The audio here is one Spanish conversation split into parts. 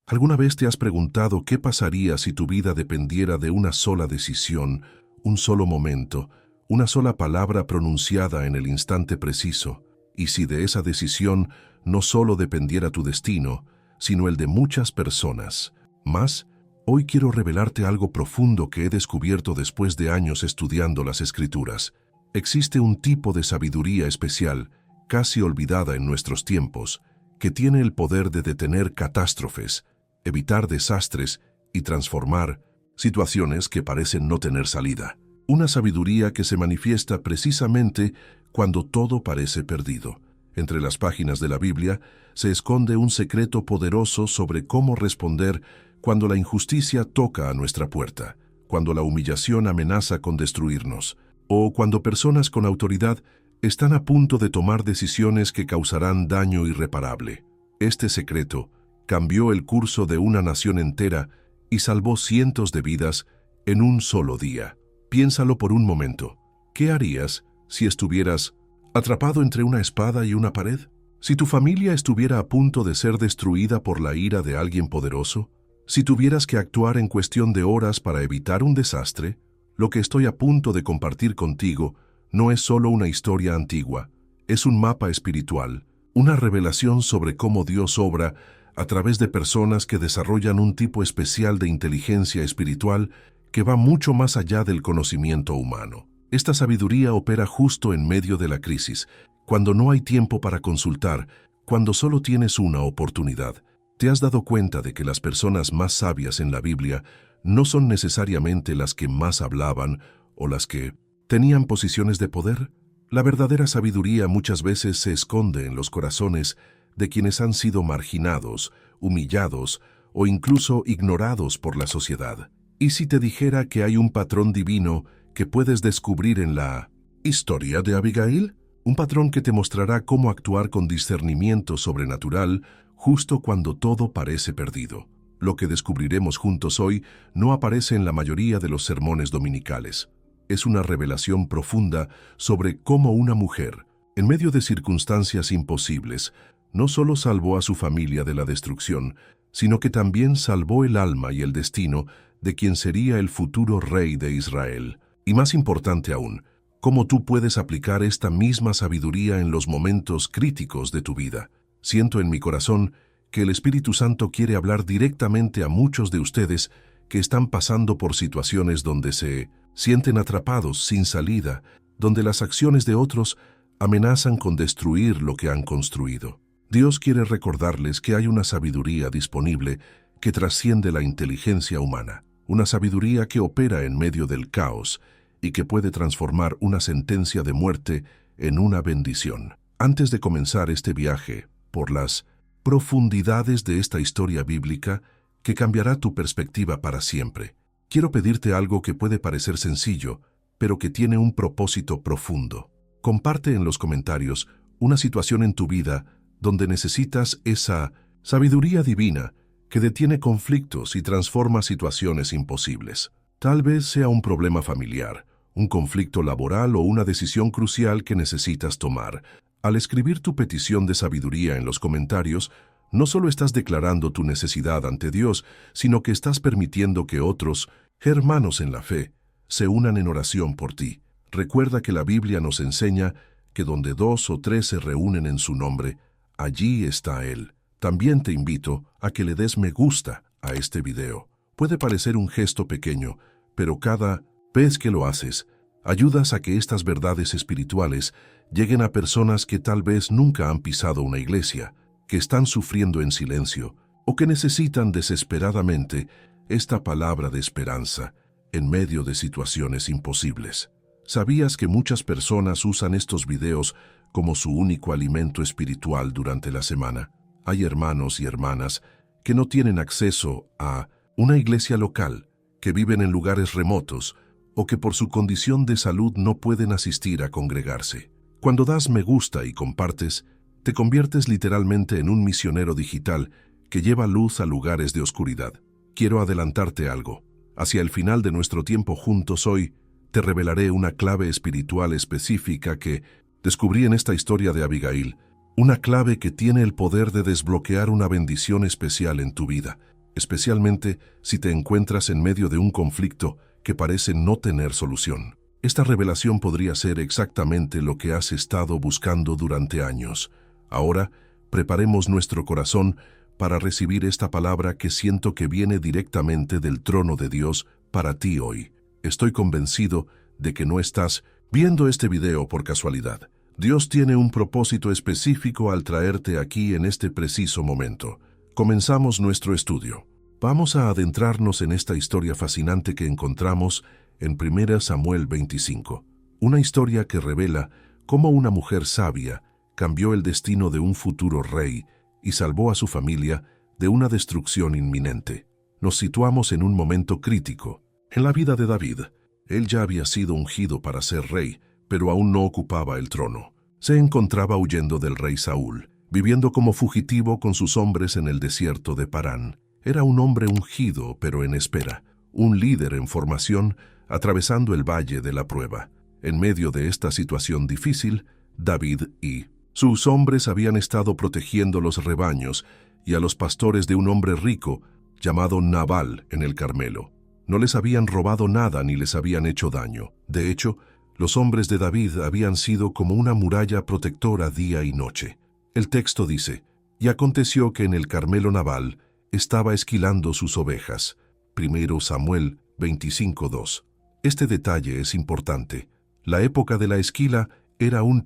¿Alguna vez te has preguntado qué pasaría si tu vida dependiera de una sola decisión, un solo momento, una sola palabra pronunciada en el instante preciso? Y si de esa decisión no solo dependiera tu destino, sino el de muchas personas. Más, hoy quiero revelarte algo profundo que he descubierto después de años estudiando las Escrituras. Existe un tipo de sabiduría especial, casi olvidada en nuestros tiempos, que tiene el poder de detener catástrofes, evitar desastres y transformar situaciones que parecen no tener salida. Una sabiduría que se manifiesta precisamente cuando todo parece perdido. Entre las páginas de la Biblia se esconde un secreto poderoso sobre cómo responder cuando la injusticia toca a nuestra puerta, cuando la humillación amenaza con destruirnos, o cuando personas con autoridad están a punto de tomar decisiones que causarán daño irreparable. Este secreto cambió el curso de una nación entera y salvó cientos de vidas en un solo día. Piénsalo por un momento. ¿Qué harías si estuvieras atrapado entre una espada y una pared? ¿Si tu familia estuviera a punto de ser destruida por la ira de alguien poderoso? ¿Si tuvieras que actuar en cuestión de horas para evitar un desastre? Lo que estoy a punto de compartir contigo no es solo una historia antigua, es un mapa espiritual, una revelación sobre cómo Dios obra a través de personas que desarrollan un tipo especial de inteligencia espiritual que va mucho más allá del conocimiento humano. Esta sabiduría opera justo en medio de la crisis, cuando no hay tiempo para consultar, cuando solo tienes una oportunidad. ¿Te has dado cuenta de que las personas más sabias en la Biblia no son necesariamente las que más hablaban o las que tenían posiciones de poder? La verdadera sabiduría muchas veces se esconde en los corazones de quienes han sido marginados, humillados o incluso ignorados por la sociedad. ¿Y si te dijera que hay un patrón divino que puedes descubrir en la historia de Abigail? Un patrón que te mostrará cómo actuar con discernimiento sobrenatural justo cuando todo parece perdido. Lo que descubriremos juntos hoy no aparece en la mayoría de los sermones dominicales. Es una revelación profunda sobre cómo una mujer, en medio de circunstancias imposibles, no solo salvó a su familia de la destrucción, sino que también salvó el alma y el destino de quien sería el futuro rey de Israel. Y más importante aún, cómo tú puedes aplicar esta misma sabiduría en los momentos críticos de tu vida. Siento en mi corazón que el Espíritu Santo quiere hablar directamente a muchos de ustedes que están pasando por situaciones donde se sienten atrapados sin salida, donde las acciones de otros amenazan con destruir lo que han construido. Dios quiere recordarles que hay una sabiduría disponible que trasciende la inteligencia humana, una sabiduría que opera en medio del caos y que puede transformar una sentencia de muerte en una bendición. Antes de comenzar este viaje por las profundidades de esta historia bíblica que cambiará tu perspectiva para siempre, quiero pedirte algo que puede parecer sencillo, pero que tiene un propósito profundo. Comparte en los comentarios una situación en tu vida donde necesitas esa sabiduría divina que detiene conflictos y transforma situaciones imposibles. Tal vez sea un problema familiar, un conflicto laboral o una decisión crucial que necesitas tomar. Al escribir tu petición de sabiduría en los comentarios, no solo estás declarando tu necesidad ante Dios, sino que estás permitiendo que otros, hermanos en la fe, se unan en oración por ti. Recuerda que la Biblia nos enseña que donde 2 o 3 se reúnen en su nombre, allí está Él. También te invito a que le des me gusta a este video. Puede parecer un gesto pequeño, pero cada vez que lo haces, ayudas a que estas verdades espirituales lleguen a personas que tal vez nunca han pisado una iglesia, que están sufriendo en silencio o que necesitan desesperadamente esta palabra de esperanza en medio de situaciones imposibles. ¿Sabías que muchas personas usan estos videos como su único alimento espiritual durante la semana? Hay hermanos y hermanas que no tienen acceso a una iglesia local, que viven en lugares remotos o que por su condición de salud no pueden asistir a congregarse. Cuando das me gusta y compartes, te conviertes literalmente en un misionero digital que lleva luz a lugares de oscuridad. Quiero adelantarte algo. Hacia el final de nuestro tiempo juntos hoy, te revelaré una clave espiritual específica que descubrí en esta historia de Abigail, una clave que tiene el poder de desbloquear una bendición especial en tu vida. especialmente si te encuentras en medio de un conflicto que parece no tener solución. Esta revelación podría ser exactamente lo que has estado buscando durante años. Ahora, preparemos nuestro corazón para recibir esta palabra que siento que viene directamente del trono de Dios para ti hoy. Estoy convencido de que no estás viendo este video por casualidad. Dios tiene un propósito específico al traerte aquí en este preciso momento. Comenzamos nuestro estudio. Vamos a adentrarnos en esta historia fascinante que encontramos en 1 Samuel 25, una historia que revela cómo una mujer sabia cambió el destino de un futuro rey y salvó a su familia de una destrucción inminente. Nos situamos en un momento crítico en la vida de David. Él ya había sido ungido para ser rey, pero aún no ocupaba el trono. Se encontraba huyendo del rey Saúl, viviendo como fugitivo con sus hombres en el desierto de Parán. Era un hombre ungido, pero en espera, un líder en formación, atravesando el valle de la prueba. En medio de esta situación difícil, David y sus hombres habían estado protegiendo los rebaños y a los pastores de un hombre rico llamado Nabal en el Carmelo. No les habían robado nada ni les habían hecho daño. De hecho, los hombres de David habían sido como una muralla protectora día y noche. El texto dice: «Y aconteció que en el Carmelo Nabal estaba esquilando sus ovejas». 1 Samuel 25:2. Este detalle es importante. La época de la esquila era un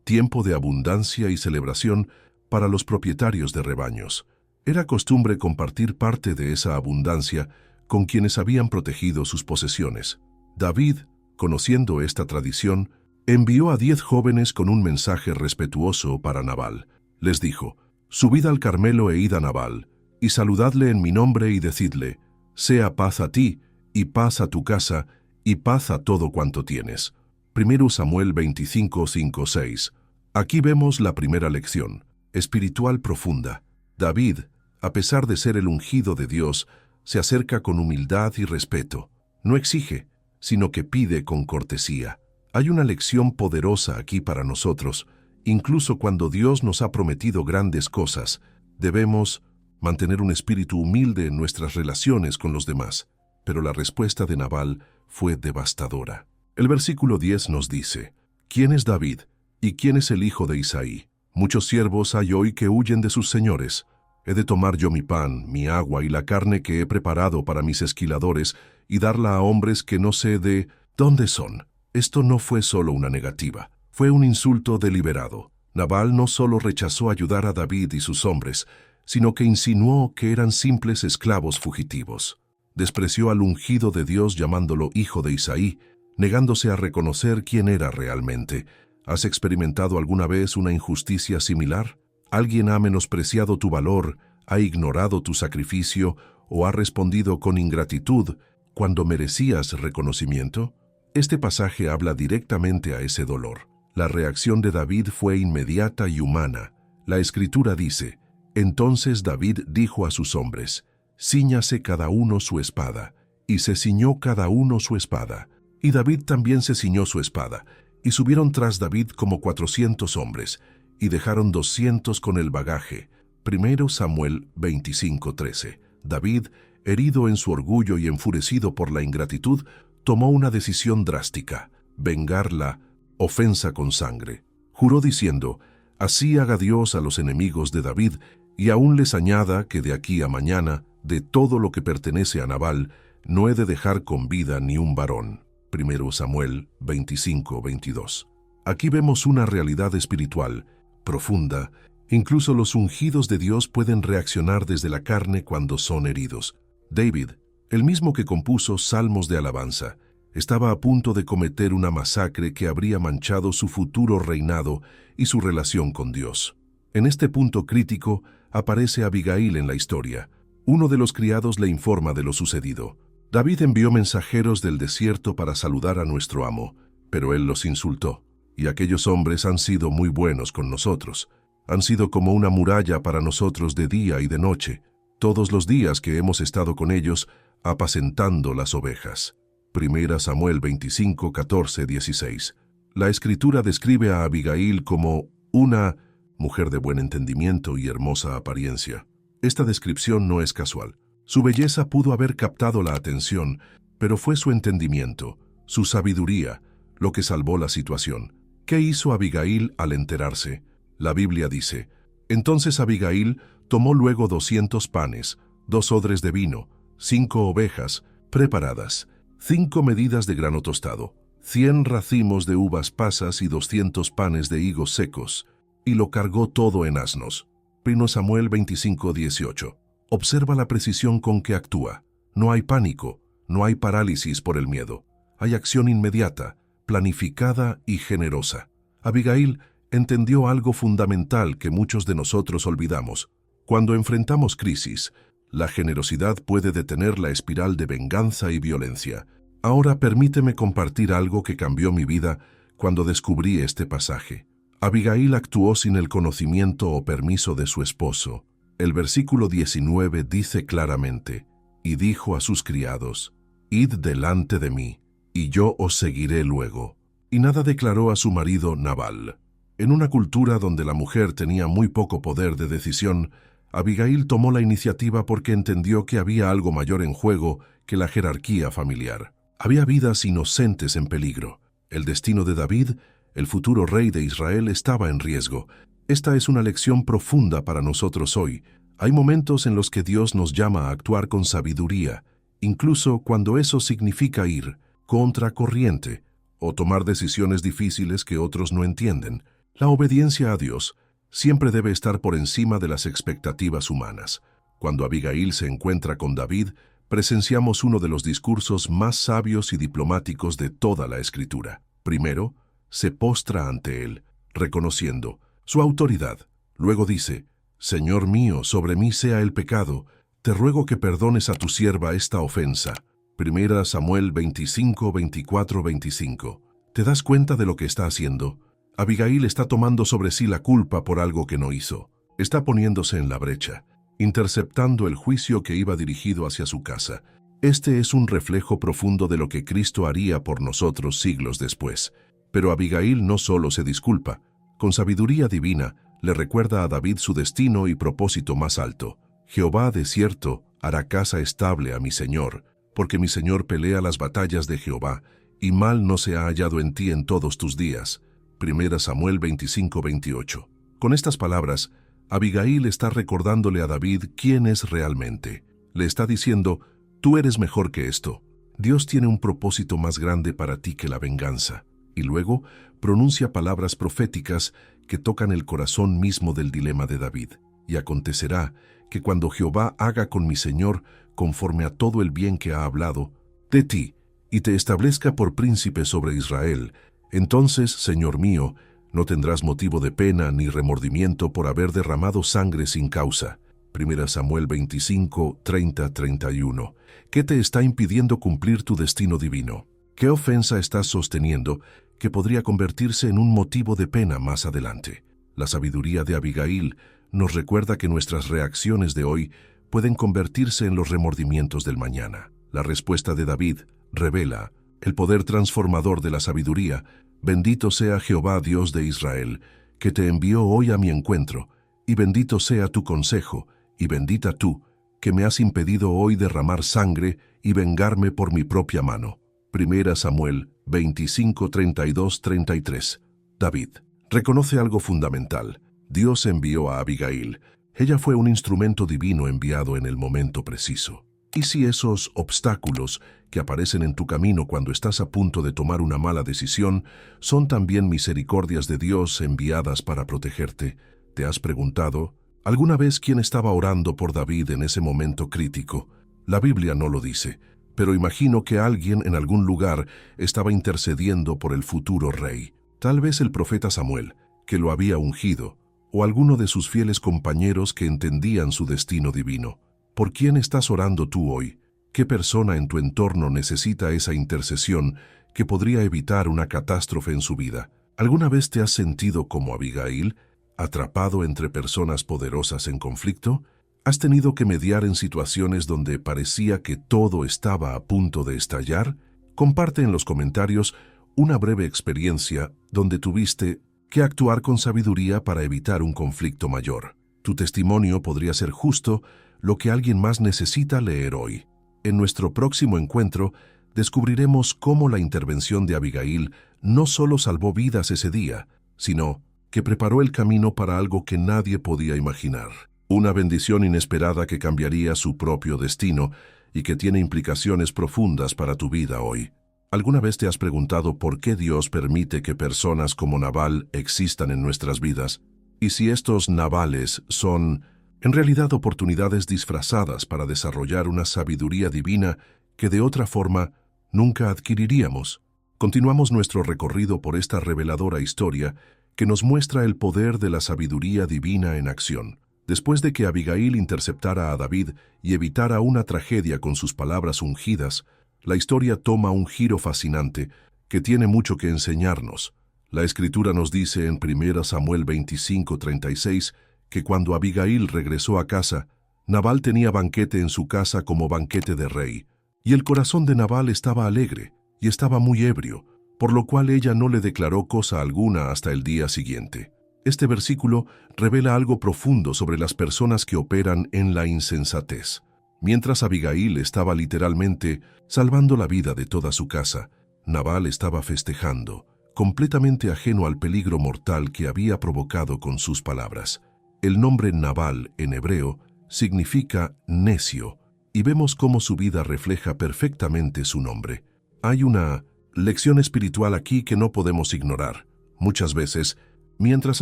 tiempo de abundancia y celebración para los propietarios de rebaños. Era costumbre compartir parte de esa abundancia con quienes habían protegido sus posesiones. David, conociendo esta tradición, envió a 10 jóvenes con un mensaje respetuoso para Nabal. Les dijo: «Subid al Carmelo e id a Nabal, y saludadle en mi nombre y decidle: sea paz a ti, y paz a tu casa, y paz a todo cuanto tienes». 1 Samuel 25:5-6. Aquí vemos la primera lección, espiritual profunda. David, a pesar de ser el ungido de Dios, se acerca con humildad y respeto. No exige, sino que pide con cortesía. Hay una lección poderosa aquí para nosotros. Incluso cuando Dios nos ha prometido grandes cosas, debemos mantener un espíritu humilde en nuestras relaciones con los demás. Pero la respuesta de Nabal fue devastadora. El versículo 10 nos dice: «¿Quién es David? ¿Y quién es el hijo de Isaí? Muchos siervos hay hoy que huyen de sus señores. He de tomar yo mi pan, mi agua y la carne que he preparado para mis esquiladores y darla a hombres que no sé de dónde son». Esto no fue solo una negativa, fue un insulto deliberado. Nabal no solo rechazó ayudar a David y sus hombres, sino que insinuó que eran simples esclavos fugitivos. Despreció al ungido de Dios llamándolo hijo de Isaí, negándose a reconocer quién era realmente. ¿Has experimentado alguna vez una injusticia similar? ¿Alguien ha menospreciado tu valor, ha ignorado tu sacrificio o ha respondido con ingratitud cuando merecías reconocimiento? Este pasaje habla directamente a ese dolor. La reacción de David fue inmediata y humana. La Escritura dice: «Entonces David dijo a sus hombres: cíñase cada uno su espada. Y se ciñó cada uno su espada. Y David también se ciñó su espada. Y subieron tras David como 400 hombres, y dejaron 200 con el bagaje». 1 Samuel 25:13. David, herido en su orgullo y enfurecido por la ingratitud, tomó una decisión drástica: vengar la ofensa con sangre. Juró diciendo: «Así haga Dios a los enemigos de David, y aún les añada que de aquí a mañana, de todo lo que pertenece a Nabal, no he de dejar con vida ni un varón». 1 Samuel 25:22. Aquí vemos una realidad espiritual profunda. Incluso los ungidos de Dios pueden reaccionar desde la carne cuando son heridos. David, el mismo que compuso salmos de alabanza, estaba a punto de cometer una masacre que habría manchado su futuro reinado y su relación con Dios. En este punto crítico aparece Abigail en la historia. Uno de los criados le informa de lo sucedido. David envió mensajeros del desierto para saludar a nuestro amo, pero él los insultó. Y aquellos hombres han sido muy buenos con nosotros. Han sido como una muralla para nosotros de día y de noche, todos los días que hemos estado con ellos, apacentando las ovejas. 1 Samuel 25, 14, 16. La Escritura describe a Abigail como una mujer de buen entendimiento y hermosa apariencia. Esta descripción no es casual. Su belleza pudo haber captado la atención, pero fue su entendimiento, su sabiduría, lo que salvó la situación. ¿Qué hizo Abigail al enterarse? La Biblia dice: entonces Abigail tomó luego 200 panes, 2 odres de vino, 5 ovejas preparadas, 5 medidas de grano tostado, 100 racimos de uvas pasas y 200 panes de higos secos, y lo cargó todo en asnos. 1 Samuel 25:18. Observa la precisión con que actúa. No hay pánico, no hay parálisis por el miedo. Hay acción inmediata, planificada y generosa. Abigail entendió algo fundamental que muchos de nosotros olvidamos. Cuando enfrentamos crisis, la generosidad puede detener la espiral de venganza y violencia. Ahora permíteme compartir algo que cambió mi vida cuando descubrí este pasaje. Abigail actuó sin el conocimiento o permiso de su esposo. El versículo 19 dice claramente: y dijo a sus criados: id delante de mí, y yo os seguiré luego. Y nada declaró a su marido Nabal. En una cultura donde la mujer tenía muy poco poder de decisión, Abigail tomó la iniciativa porque entendió que había algo mayor en juego que la jerarquía familiar. Había vidas inocentes en peligro. El destino de David, el futuro rey de Israel, estaba en riesgo. Esta es una lección profunda para nosotros hoy. Hay momentos en los que Dios nos llama a actuar con sabiduría, incluso cuando eso significa ir contra corriente o tomar decisiones difíciles que otros no entienden. La obediencia a Dios siempre debe estar por encima de las expectativas humanas. Cuando Abigail se encuentra con David, presenciamos uno de los discursos más sabios y diplomáticos de toda la Escritura. Primero, se postra ante él, reconociendo su autoridad. Luego dice: Señor mío, sobre mí sea el pecado, te ruego que perdones a tu sierva esta ofensa. 1 Samuel 25, 24, 25. ¿Te das cuenta de lo que está haciendo? Abigail está tomando sobre sí la culpa por algo que no hizo. Está poniéndose en la brecha, interceptando el juicio que iba dirigido hacia su casa. Este es un reflejo profundo de lo que Cristo haría por nosotros siglos después. Pero Abigail no solo se disculpa. Con sabiduría divina, le recuerda a David su destino y propósito más alto. Jehová de cierto hará casa estable a mi Señor, porque mi Señor pelea las batallas de Jehová, y mal no se ha hallado en ti en todos tus días. 1 Samuel 25, 28. Con estas palabras, Abigail está recordándole a David quién es realmente. Le está diciendo: tú eres mejor que esto. Dios tiene un propósito más grande para ti que la venganza. Y luego pronuncia palabras proféticas que tocan el corazón mismo del dilema de David. Y acontecerá que cuando Jehová haga con mi Señor conforme a todo el bien que ha hablado de ti, y te establezca por príncipe sobre Israel, entonces, Señor mío, no tendrás motivo de pena ni remordimiento por haber derramado sangre sin causa. 1 Samuel 25, 30, 31. ¿Qué te está impidiendo cumplir tu destino divino? ¿Qué ofensa estás sosteniendo que podría convertirse en un motivo de pena más adelante? La sabiduría de Abigail nos recuerda que nuestras reacciones de hoy pueden convertirse en los remordimientos del mañana. La respuesta de David revela el poder transformador de la sabiduría. Bendito sea Jehová Dios de Israel, que te envió hoy a mi encuentro, y bendito sea tu consejo, y bendita tú, que me has impedido hoy derramar sangre y vengarme por mi propia mano. 1 Samuel 25, 32, 33. David reconoce algo fundamental. Dios envió a Abigail. Ella fue un instrumento divino enviado en el momento preciso. ¿Y si esos obstáculos que aparecen en tu camino cuando estás a punto de tomar una mala decisión son también misericordias de Dios enviadas para protegerte? ¿Te has preguntado alguna vez quién estaba orando por David en ese momento crítico? La Biblia no lo dice, pero imagino que alguien en algún lugar estaba intercediendo por el futuro rey. Tal vez el profeta Samuel, que lo había ungido, o alguno de sus fieles compañeros que entendían su destino divino. ¿Por quién estás orando tú hoy? ¿Qué persona en tu entorno necesita esa intercesión que podría evitar una catástrofe en su vida? ¿Alguna vez te has sentido como Abigail, atrapado entre personas poderosas en conflicto? ¿Has tenido que mediar en situaciones donde parecía que todo estaba a punto de estallar? Comparte en los comentarios una breve experiencia donde tuviste que actuar con sabiduría para evitar un conflicto mayor. Tu testimonio podría ser justo lo que alguien más necesita leer hoy. En nuestro próximo encuentro, descubriremos cómo la intervención de Abigail no solo salvó vidas ese día, sino que preparó el camino para algo que nadie podía imaginar. Una bendición inesperada que cambiaría su propio destino y que tiene implicaciones profundas para tu vida hoy. ¿Alguna vez te has preguntado por qué Dios permite que personas como Nabal existan en nuestras vidas? Y si estos Nabales son, en realidad, oportunidades disfrazadas para desarrollar una sabiduría divina que de otra forma nunca adquiriríamos. Continuamos nuestro recorrido por esta reveladora historia que nos muestra el poder de la sabiduría divina en acción. Después de que Abigail interceptara a David y evitara una tragedia con sus palabras ungidas, la historia toma un giro fascinante que tiene mucho que enseñarnos. La Escritura nos dice en 1 Samuel 25:36 que cuando Abigail regresó a casa, Nabal tenía banquete en su casa como banquete de rey, y el corazón de Nabal estaba alegre y estaba muy ebrio, por lo cual ella no le declaró cosa alguna hasta el día siguiente. Este versículo revela algo profundo sobre las personas que operan en la insensatez. Mientras Abigail estaba literalmente salvando la vida de toda su casa, Nabal estaba festejando, completamente ajeno al peligro mortal que había provocado con sus palabras. El nombre Nabal en hebreo significa necio, y vemos cómo su vida refleja perfectamente su nombre. Hay una lección espiritual aquí que no podemos ignorar. Muchas veces, mientras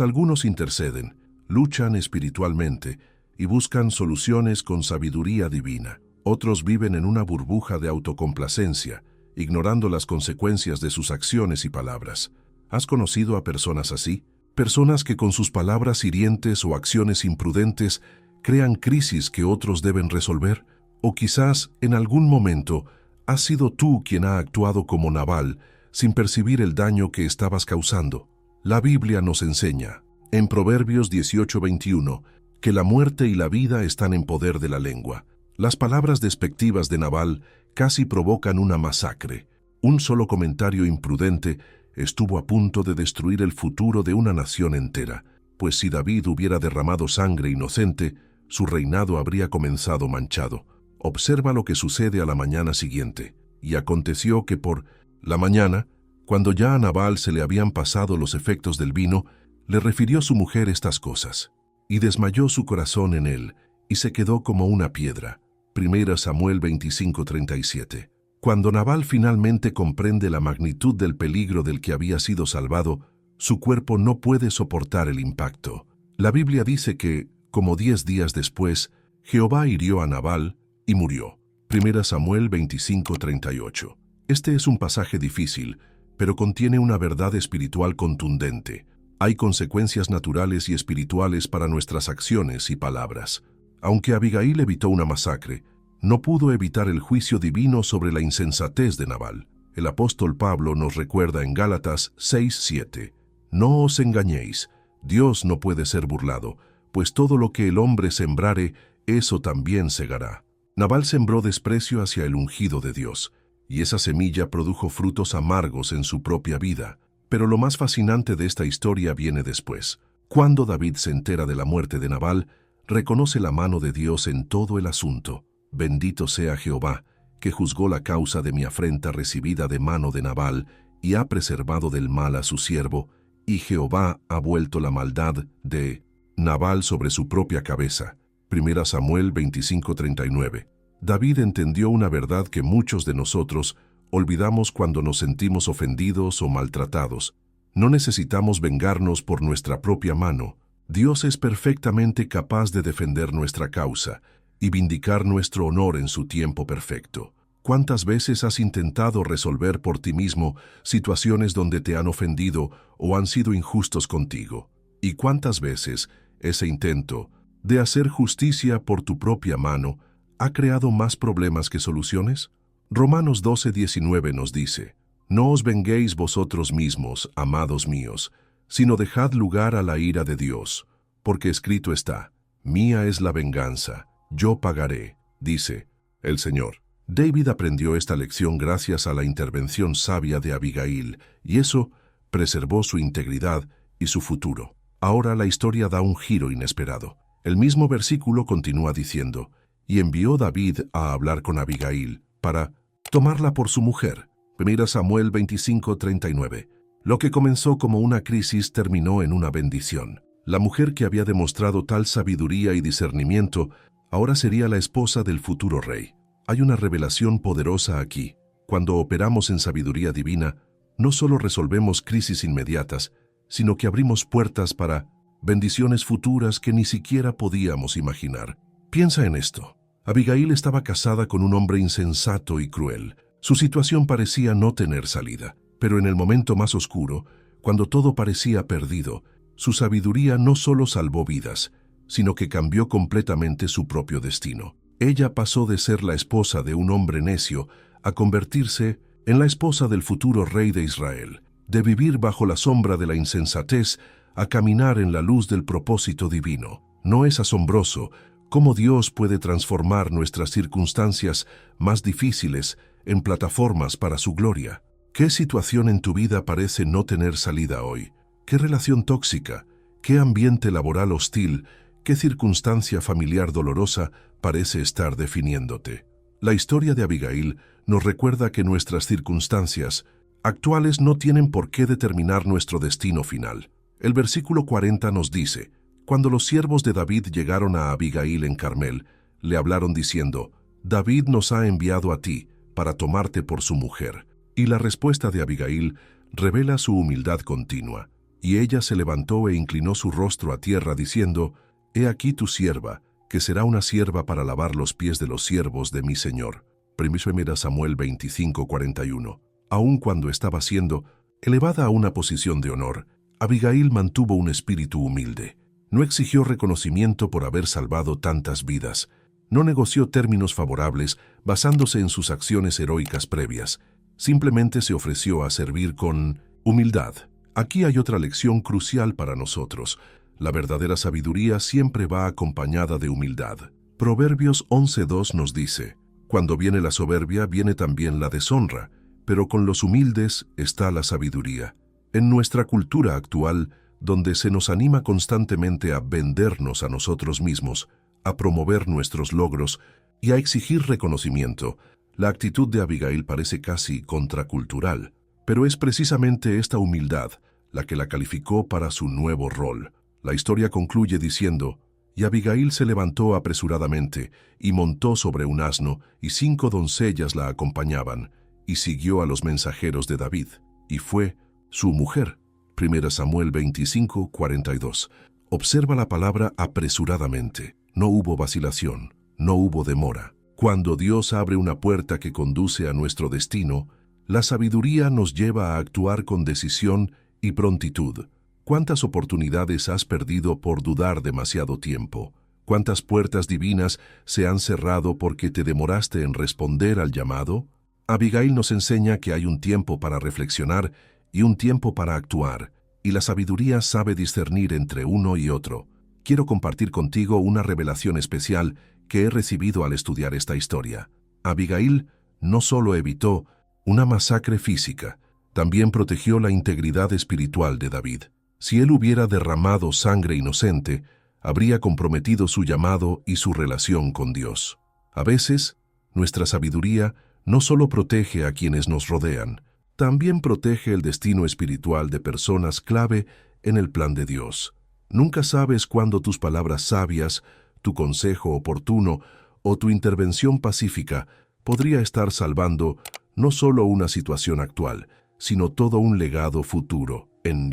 algunos interceden, luchan espiritualmente y buscan soluciones con sabiduría divina, otros viven en una burbuja de autocomplacencia, ignorando las consecuencias de sus acciones y palabras. ¿Has conocido a personas así? Personas que con sus palabras hirientes o acciones imprudentes crean crisis que otros deben resolver. O quizás, en algún momento, has sido tú quien ha actuado como Nabal, sin percibir el daño que estabas causando. La Biblia nos enseña, en Proverbios 18:21, que la muerte y la vida están en poder de la lengua. Las palabras despectivas de Nabal casi provocan una masacre. Un solo comentario imprudente estuvo a punto de destruir el futuro de una nación entera, pues si David hubiera derramado sangre inocente, su reinado habría comenzado manchado. Observa lo que sucede a la mañana siguiente. Y aconteció que por la mañana, cuando ya a Nabal se le habían pasado los efectos del vino, le refirió su mujer estas cosas. Y desmayó su corazón en él, y se quedó como una piedra. 1 Samuel 25:37. Cuando Nabal finalmente comprende la magnitud del peligro del que había sido salvado, su cuerpo no puede soportar el impacto. La Biblia dice que, como 10 días después, Jehová hirió a Nabal y murió. 1 Samuel 25:38. Este es un pasaje difícil, pero contiene una verdad espiritual contundente. Hay consecuencias naturales y espirituales para nuestras acciones y palabras. Aunque Abigail evitó una masacre, no pudo evitar el juicio divino sobre la insensatez de Nabal. El apóstol Pablo nos recuerda en Gálatas 6:7. No os engañéis, Dios no puede ser burlado, pues todo lo que el hombre sembrare, eso también segará. Nabal sembró desprecio hacia el ungido de Dios, y esa semilla produjo frutos amargos en su propia vida. Pero lo más fascinante de esta historia viene después. Cuando David se entera de la muerte de Nabal, reconoce la mano de Dios en todo el asunto. Bendito sea Jehová, que juzgó la causa de mi afrenta recibida de mano de Nabal, y ha preservado del mal a su siervo, y Jehová ha vuelto la maldad de Nabal sobre su propia cabeza. 1 Samuel 25:39. David entendió una verdad que muchos de nosotros olvidamos cuando nos sentimos ofendidos o maltratados. No necesitamos vengarnos por nuestra propia mano. Dios es perfectamente capaz de defender nuestra causa y vindicar nuestro honor en su tiempo perfecto. ¿Cuántas veces has intentado resolver por ti mismo situaciones donde te han ofendido o han sido injustos contigo? ¿Y cuántas veces ese intento de hacer justicia por tu propia mano ha creado más problemas que soluciones? Romanos 12:19 nos dice, «No os venguéis vosotros mismos, amados míos, sino dejad lugar a la ira de Dios, porque escrito está, mía es la venganza, yo pagaré, dice el Señor». David aprendió esta lección gracias a la intervención sabia de Abigail, y eso preservó su integridad y su futuro. Ahora la historia da un giro inesperado. El mismo versículo continúa diciendo, y envió David a hablar con Abigail para tomarla por su mujer. 1 Samuel 25:39. Lo que comenzó como una crisis terminó en una bendición. La mujer que había demostrado tal sabiduría y discernimiento ahora sería la esposa del futuro rey. Hay una revelación poderosa aquí. Cuando operamos en sabiduría divina, no solo resolvemos crisis inmediatas, sino que abrimos puertas para bendiciones futuras que ni siquiera podíamos imaginar. Piensa en esto. Abigail estaba casada con un hombre insensato y cruel. Su situación parecía no tener salida, pero en el momento más oscuro, cuando todo parecía perdido, su sabiduría no solo salvó vidas, sino que cambió completamente su propio destino. Ella pasó de ser la esposa de un hombre necio a convertirse en la esposa del futuro rey de Israel, de vivir bajo la sombra de la insensatez a caminar en la luz del propósito divino. ¿No es asombroso cómo Dios puede transformar nuestras circunstancias más difíciles en plataformas para su gloria? ¿Qué situación en tu vida parece no tener salida hoy? ¿Qué relación tóxica? ¿Qué ambiente laboral hostil? ¿Qué circunstancia familiar dolorosa parece estar definiéndote? La historia de Abigail nos recuerda que nuestras circunstancias actuales no tienen por qué determinar nuestro destino final. El versículo 40 nos dice: cuando los siervos de David llegaron a Abigail en Carmel, le hablaron diciendo: David nos ha enviado a ti para tomarte por su mujer. Y la respuesta de Abigail revela su humildad continua. Y ella se levantó e inclinó su rostro a tierra diciendo: He aquí tu sierva, que será una sierva para lavar los pies de los siervos de mi señor. 1 Samuel 25:41. Aun cuando estaba siendo elevada a una posición de honor, Abigail mantuvo un espíritu humilde. No exigió reconocimiento por haber salvado tantas vidas. No negoció términos favorables basándose en sus acciones heroicas previas. Simplemente se ofreció a servir con humildad. Aquí hay otra lección crucial para nosotros. La verdadera sabiduría siempre va acompañada de humildad. Proverbios 11:2 nos dice: cuando viene la soberbia, viene también la deshonra, pero con los humildes está la sabiduría. En nuestra cultura actual, donde se nos anima constantemente a vendernos a nosotros mismos, a promover nuestros logros y a exigir reconocimiento, la actitud de Abigail parece casi contracultural. Pero es precisamente esta humildad la que la calificó para su nuevo rol. La historia concluye diciendo: y Abigail se levantó apresuradamente, y montó sobre un asno, y 5 doncellas la acompañaban, y siguió a los mensajeros de David, y fue su mujer. 1 Samuel 25:42. Observa la palabra apresuradamente. No hubo vacilación, no hubo demora. Cuando Dios abre una puerta que conduce a nuestro destino, la sabiduría nos lleva a actuar con decisión y prontitud. ¿Cuántas oportunidades has perdido por dudar demasiado tiempo? ¿Cuántas puertas divinas se han cerrado porque te demoraste en responder al llamado? Abigail nos enseña que hay un tiempo para reflexionar y un tiempo para actuar, y la sabiduría sabe discernir entre uno y otro. Quiero compartir contigo una revelación especial que he recibido al estudiar esta historia. Abigail no solo evitó una masacre física, también protegió la integridad espiritual de David. Si él hubiera derramado sangre inocente, habría comprometido su llamado y su relación con Dios. A veces, nuestra sabiduría no solo protege a quienes nos rodean, también protege el destino espiritual de personas clave en el plan de Dios. Nunca sabes cuándo tus palabras sabias, tu consejo oportuno o tu intervención pacífica podría estar salvando no solo una situación actual, sino todo un legado futuro. En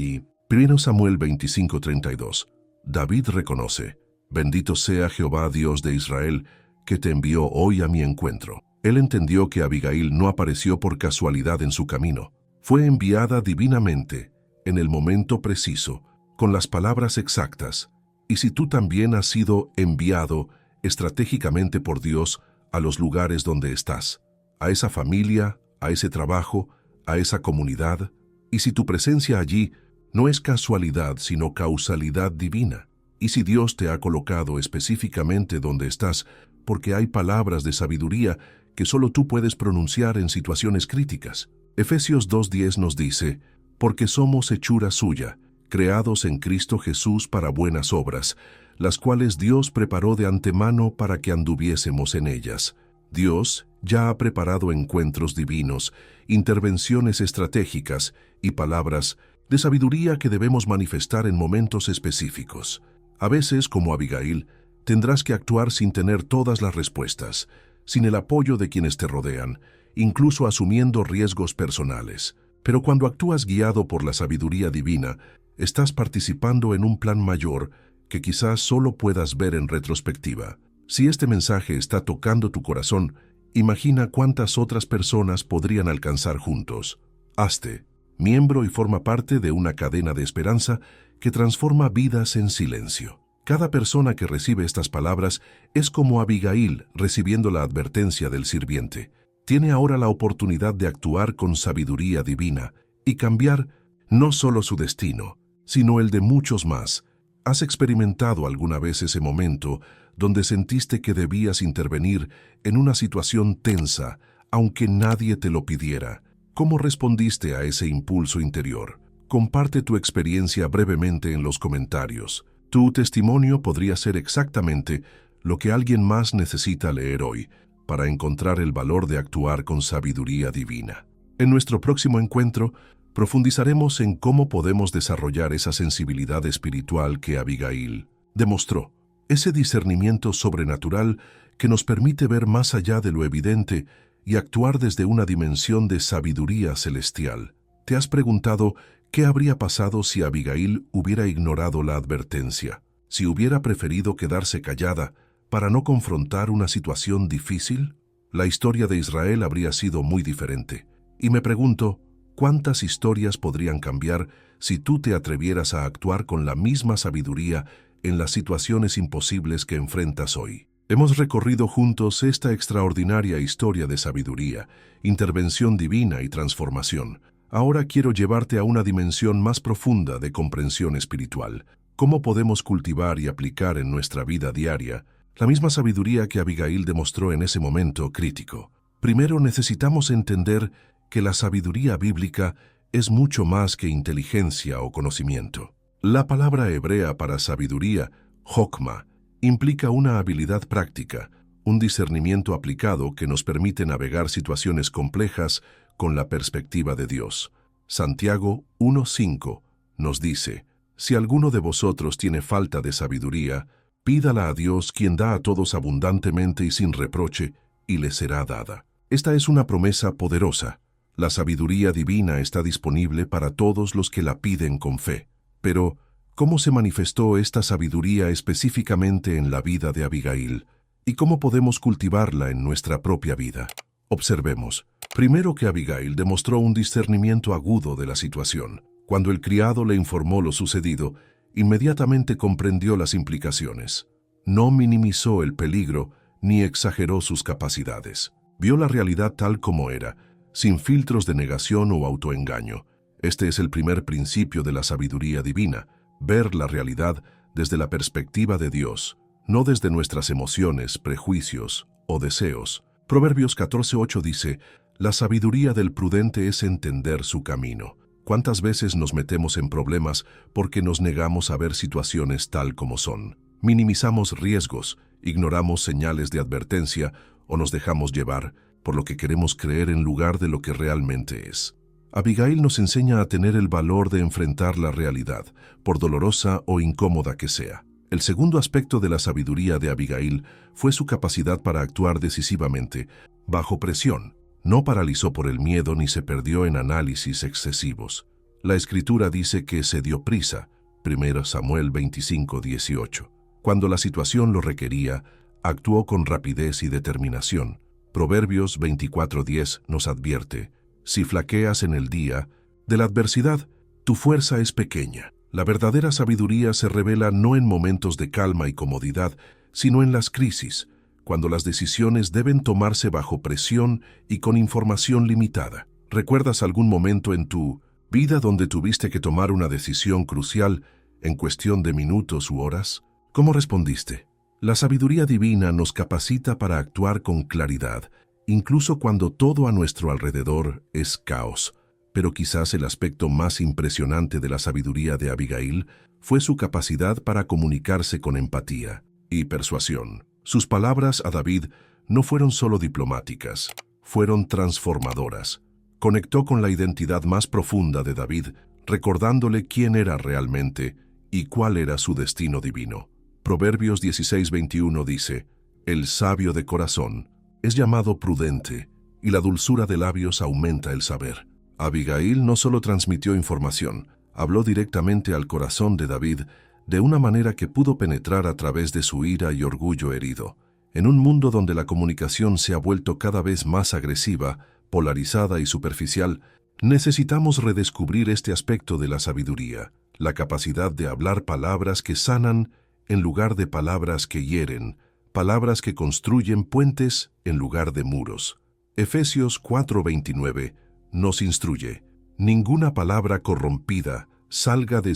1 Samuel 25:32, David reconoce: bendito sea Jehová Dios de Israel, que te envió hoy a mi encuentro. Él entendió que Abigail no apareció por casualidad en su camino. Fue enviada divinamente, en el momento preciso, con las palabras exactas. Y si tú también has sido enviado estratégicamente por Dios a los lugares donde estás, a esa familia, a ese trabajo, a esa comunidad, y si tu presencia allí no es casualidad, sino causalidad divina, y si Dios te ha colocado específicamente donde estás, porque hay palabras de sabiduría que solo tú puedes pronunciar en situaciones críticas. Efesios 2:10 nos dice: porque somos hechura suya, creados en Cristo Jesús para buenas obras, las cuales Dios preparó de antemano para que anduviésemos en ellas. Dios ya ha preparado encuentros divinos, intervenciones estratégicas y palabras de sabiduría que debemos manifestar en momentos específicos. A veces, como Abigail, tendrás que actuar sin tener todas las respuestas, sin el apoyo de quienes te rodean, incluso asumiendo riesgos personales. Pero cuando actúas guiado por la sabiduría divina, estás participando en un plan mayor que quizás solo puedas ver en retrospectiva. Si este mensaje está tocando tu corazón, imagina cuántas otras personas podrían alcanzar juntos. Hazte miembro y forma parte de una cadena de esperanza que transforma vidas en silencio. Cada persona que recibe estas palabras es como Abigail recibiendo la advertencia del sirviente. Tiene ahora la oportunidad de actuar con sabiduría divina y cambiar no solo su destino, sino el de muchos más. ¿Has experimentado alguna vez ese momento donde sentiste que debías intervenir en una situación tensa, aunque nadie te lo pidiera? ¿Cómo respondiste a ese impulso interior? Comparte tu experiencia brevemente en los comentarios. Tu testimonio podría ser exactamente lo que alguien más necesita leer hoy para encontrar el valor de actuar con sabiduría divina. En nuestro próximo encuentro, profundizaremos en cómo podemos desarrollar esa sensibilidad espiritual que Abigail demostró, ese discernimiento sobrenatural que nos permite ver más allá de lo evidente y actuar desde una dimensión de sabiduría celestial. ¿Te has preguntado qué habría pasado si Abigail hubiera ignorado la advertencia? Si hubiera preferido quedarse callada para no confrontar una situación difícil, la historia de Israel habría sido muy diferente. Y me pregunto, ¿cuántas historias podrían cambiar si tú te atrevieras a actuar con la misma sabiduría en las situaciones imposibles que enfrentas hoy? Hemos recorrido juntos esta extraordinaria historia de sabiduría, intervención divina y transformación. Ahora quiero llevarte a una dimensión más profunda de comprensión espiritual. ¿Cómo podemos cultivar y aplicar en nuestra vida diaria la misma sabiduría que Abigail demostró en ese momento crítico? Primero necesitamos entender que la sabiduría bíblica es mucho más que inteligencia o conocimiento. La palabra hebrea para sabiduría, jokma, implica una habilidad práctica, un discernimiento aplicado que nos permite navegar situaciones complejas con la perspectiva de Dios. Santiago 1:5 nos dice, si alguno de vosotros tiene falta de sabiduría, pídala a Dios quien da a todos abundantemente y sin reproche, y le será dada. Esta es una promesa poderosa. La sabiduría divina está disponible para todos los que la piden con fe. Pero, ¿cómo se manifestó esta sabiduría específicamente en la vida de Abigail? ¿Y cómo podemos cultivarla en nuestra propia vida? Observemos. Primero que Abigail demostró un discernimiento agudo de la situación. Cuando el criado le informó lo sucedido, inmediatamente comprendió las implicaciones. No minimizó el peligro ni exageró sus capacidades. Vio la realidad tal como era, sin filtros de negación o autoengaño. Este es el primer principio de la sabiduría divina, ver la realidad desde la perspectiva de Dios, no desde nuestras emociones, prejuicios o deseos. Proverbios 14:8 dice, la sabiduría del prudente es entender su camino. ¿Cuántas veces nos metemos en problemas porque nos negamos a ver situaciones tal como son? Minimizamos riesgos, ignoramos señales de advertencia o nos dejamos llevar por lo que queremos creer en lugar de lo que realmente es. Abigail nos enseña a tener el valor de enfrentar la realidad, por dolorosa o incómoda que sea. El segundo aspecto de la sabiduría de Abigail fue su capacidad para actuar decisivamente, bajo presión. No paralizó por el miedo ni se perdió en análisis excesivos. La Escritura dice que se dio prisa, 1 Samuel 25:18. Cuando la situación lo requería, actuó con rapidez y determinación. Proverbios 24:10 nos advierte, si flaqueas en el día de la adversidad, tu fuerza es pequeña. La verdadera sabiduría se revela no en momentos de calma y comodidad, sino en las crisis, cuando las decisiones deben tomarse bajo presión y con información limitada. ¿Recuerdas algún momento en tu vida donde tuviste que tomar una decisión crucial en cuestión de minutos u horas? ¿Cómo respondiste? La sabiduría divina nos capacita para actuar con claridad, incluso cuando todo a nuestro alrededor es caos. Pero quizás el aspecto más impresionante de la sabiduría de Abigail fue su capacidad para comunicarse con empatía y persuasión. Sus palabras a David no fueron solo diplomáticas, fueron transformadoras. Conectó con la identidad más profunda de David, recordándole quién era realmente y cuál era su destino divino. Proverbios 16:21 dice: el sabio de corazón es llamado prudente, y la dulzura de labios aumenta el saber. Abigail no solo transmitió información, habló directamente al corazón de David de una manera que pudo penetrar a través de su ira y orgullo herido. En un mundo donde la comunicación se ha vuelto cada vez más agresiva, polarizada y superficial, necesitamos redescubrir este aspecto de la sabiduría, la capacidad de hablar palabras que sanan en lugar de palabras que hieren, palabras que construyen puentes en lugar de muros. Efesios 4:29 nos instruye: ninguna palabra corrompida salga de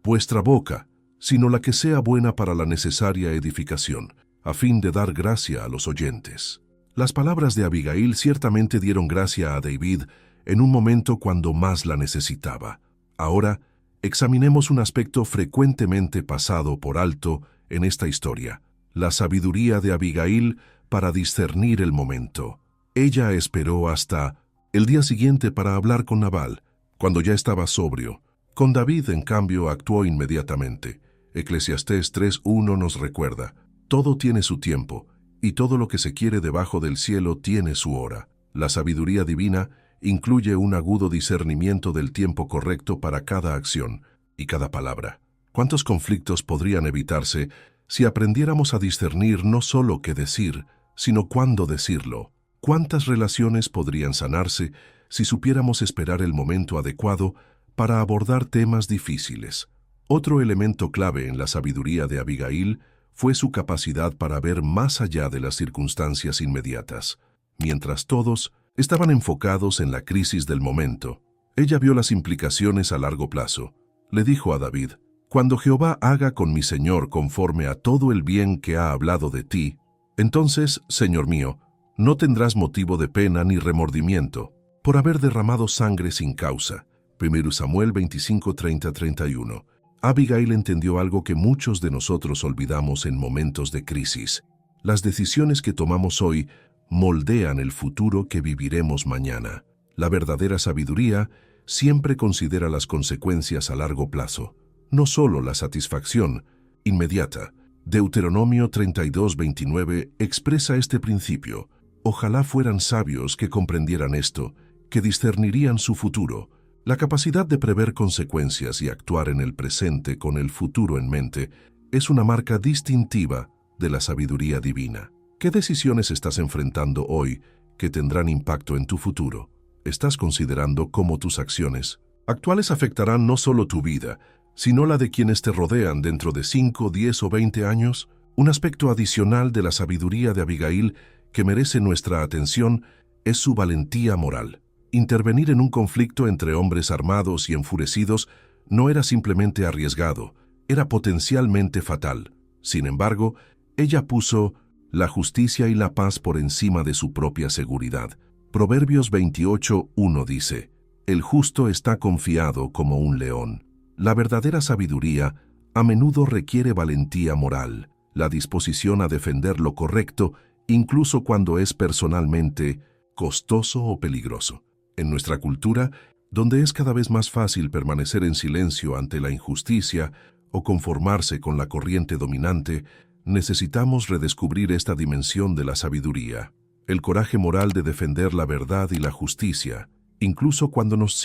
vuestra boca, sino la que sea buena para la necesaria edificación, a fin de dar gracia a los oyentes. Las palabras de Abigail ciertamente dieron gracia a David en un momento cuando más la necesitaba. Ahora, examinemos un aspecto frecuentemente pasado por alto en esta historia: la sabiduría de Abigail para discernir el momento. Ella esperó hasta el día siguiente para hablar con Nabal, cuando ya estaba sobrio. Con David, en cambio, actuó inmediatamente. Eclesiastés 3:1 nos recuerda: todo tiene su tiempo, y todo lo que se quiere debajo del cielo tiene su hora. La sabiduría divina incluye un agudo discernimiento del tiempo correcto para cada acción y cada palabra. ¿Cuántos conflictos podrían evitarse si aprendiéramos a discernir no solo qué decir, sino cuándo decirlo? ¿Cuántas relaciones podrían sanarse si supiéramos esperar el momento adecuado para abordar temas difíciles? Otro elemento clave en la sabiduría de Abigail fue su capacidad para ver más allá de las circunstancias inmediatas. Mientras todos estaban enfocados en la crisis del momento, ella vio las implicaciones a largo plazo. Le dijo a David: cuando Jehová haga con mi señor conforme a todo el bien que ha hablado de ti, entonces, señor mío, no tendrás motivo de pena ni remordimiento por haber derramado sangre sin causa. 1 Samuel 25:30-31. Abigail entendió algo que muchos de nosotros olvidamos en momentos de crisis. Las decisiones que tomamos hoy moldean el futuro que viviremos mañana. La verdadera sabiduría siempre considera las consecuencias a largo plazo, no solo la satisfacción inmediata. Deuteronomio 32:29 expresa este principio: ojalá fueran sabios que comprendieran esto, que discernirían su futuro. La capacidad de prever consecuencias y actuar en el presente con el futuro en mente es una marca distintiva de la sabiduría divina. ¿Qué decisiones estás enfrentando hoy que tendrán impacto en tu futuro? ¿Estás considerando cómo tus acciones actuales afectarán no solo tu vida, sino la de quienes te rodean dentro de 5, 10 o 20 años? Un aspecto adicional de la sabiduría de Abigail que merece nuestra atención es su valentía moral. Intervenir en un conflicto entre hombres armados y enfurecidos no era simplemente arriesgado, era potencialmente fatal. Sin embargo, ella puso la justicia y la paz por encima de su propia seguridad. Proverbios 28:1 dice: el justo está confiado como un león. La verdadera sabiduría a menudo requiere valentía moral, la disposición a defender lo correcto, incluso cuando es personalmente costoso o peligroso. En nuestra cultura, donde es cada vez más fácil permanecer en silencio ante la injusticia o conformarse con la corriente dominante, necesitamos redescubrir esta dimensión de la sabiduría, el coraje moral de defender la verdad y la justicia, incluso cuando nos